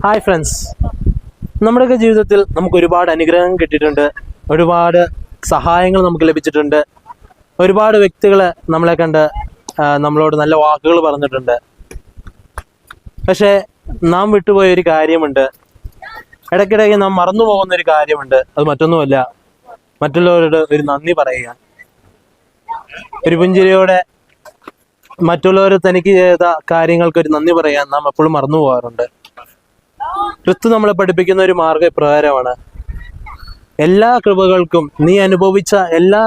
Hi friends, നമ്മുടെയൊക്കെ ജീവിതത്തിൽ നമുക്ക് ഒരുപാട് അനുഗ്രഹം കിട്ടിയിട്ടുണ്ട്, ഒരുപാട് സഹായങ്ങൾ നമുക്ക് ലഭിച്ചിട്ടുണ്ട്, ഒരുപാട് വ്യക്തികൾ നമ്മളെ കണ്ട് നമ്മളോട് നല്ല വാക്കുകൾ പറഞ്ഞിട്ടുണ്ട്. പക്ഷേ നാം വിട്ടുപോയ ഒരു കാര്യമുണ്ട്, ഇടയ്ക്കിടയ്ക്ക് നാം മറന്നു പോകുന്ന ഒരു കാര്യമുണ്ട്. അത് മറ്റൊന്നുമല്ല, മറ്റുള്ളവരോട് ഒരു നന്ദി പറയുക. ഒരു പുഞ്ചിരിയോടെ മറ്റുള്ളവർ തനിക്ക് ചെയ്ത കാര്യങ്ങൾക്ക് ഒരു നന്ദി പറയാൻ നാം എപ്പോഴും മറന്നു പോകാറുണ്ട്. ക്രിസ്തു നമ്മളെ പഠിപ്പിക്കുന്ന ഒരു മാർഗ്ഗ പ്രകാരമാണ്. എല്ലാ കൃപകൾക്കും, നീ അനുഭവിച്ച എല്ലാ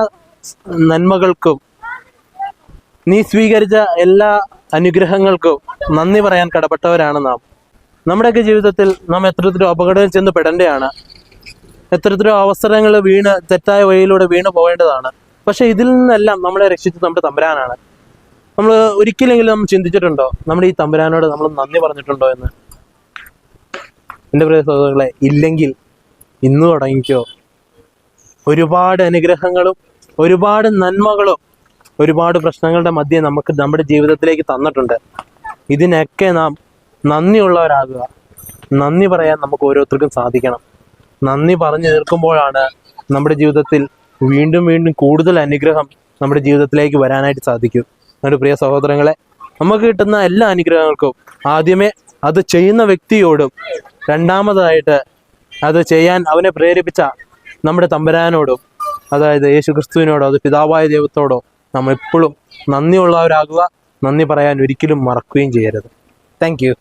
നന്മകൾക്കും, നീ സ്വീകരിച്ച എല്ലാ അനുഗ്രഹങ്ങൾക്കും നന്ദി പറയാൻ കടപ്പെട്ടവരാണ് നാം. നമ്മുടെയൊക്കെ ജീവിതത്തിൽ നാം എത്രത്തിലും അപകടം ചെന്ന് പെടേണ്ടതാണ്, എത്രത്തിലും അവസരങ്ങൾ തെറ്റായ വഴിയിലൂടെ വീണ് പോകേണ്ടതാണ്. പക്ഷെ ഇതിൽ നിന്നെല്ലാം നമ്മളെ രക്ഷിച്ചത് നമ്മുടെ തമ്പുരാനാണ്. നമ്മൾ ഒരിക്കലെങ്കിലും നമ്മൾ ചിന്തിച്ചിട്ടുണ്ടോ നമ്മുടെ ഈ തമ്പുരാനോട് നമ്മൾ നന്ദി പറഞ്ഞിട്ടുണ്ടോ എന്ന്? എൻ്റെ പ്രിയ സഹോദരങ്ങളെ, ഇല്ലെങ്കിൽ ഇന്ന് തുടങ്ങിക്കോ. ഒരുപാട് അനുഗ്രഹങ്ങളും ഒരുപാട് നന്മകളും ഒരുപാട് പ്രശ്നങ്ങളുടെ മധ്യേ നമുക്ക് നമ്മുടെ ജീവിതത്തിലേക്ക് തന്നിട്ടുണ്ട്. ഇതിനൊക്കെ നാം നന്ദിയുള്ളവരാകുക. നന്ദി പറയാൻ നമുക്ക് ഓരോരുത്തർക്കും സാധിക്കണം. നന്ദി പറഞ്ഞു തീർക്കുമ്പോഴാണ് നമ്മുടെ ജീവിതത്തിൽ വീണ്ടും വീണ്ടും കൂടുതൽ അനുഗ്രഹം നമ്മുടെ ജീവിതത്തിലേക്ക് വരാനായിട്ട് സാധിക്കും. നമ്മുടെ പ്രിയ സഹോദരങ്ങളെ, നമുക്ക് കിട്ടുന്ന എല്ലാ അനുഗ്രഹങ്ങൾക്കും ആദ്യമേ അത് ചെയ്യുന്ന വ്യക്തിയോടും, രണ്ടാമതായിട്ട് അത് ചെയ്യാൻ അവനെ പ്രേരിപ്പിച്ച നമ്മുടെ തമ്പുരാനോടും, അതായത് യേശു ക്രിസ്തുവിനോടോ, അത് പിതാവായ ദൈവത്തോടോ നാം എപ്പോഴും നന്ദിയുള്ളവരാകുക. നന്ദി പറയാൻ ഒരിക്കലും മറക്കുകയും ചെയ്യരുത്. Thank you.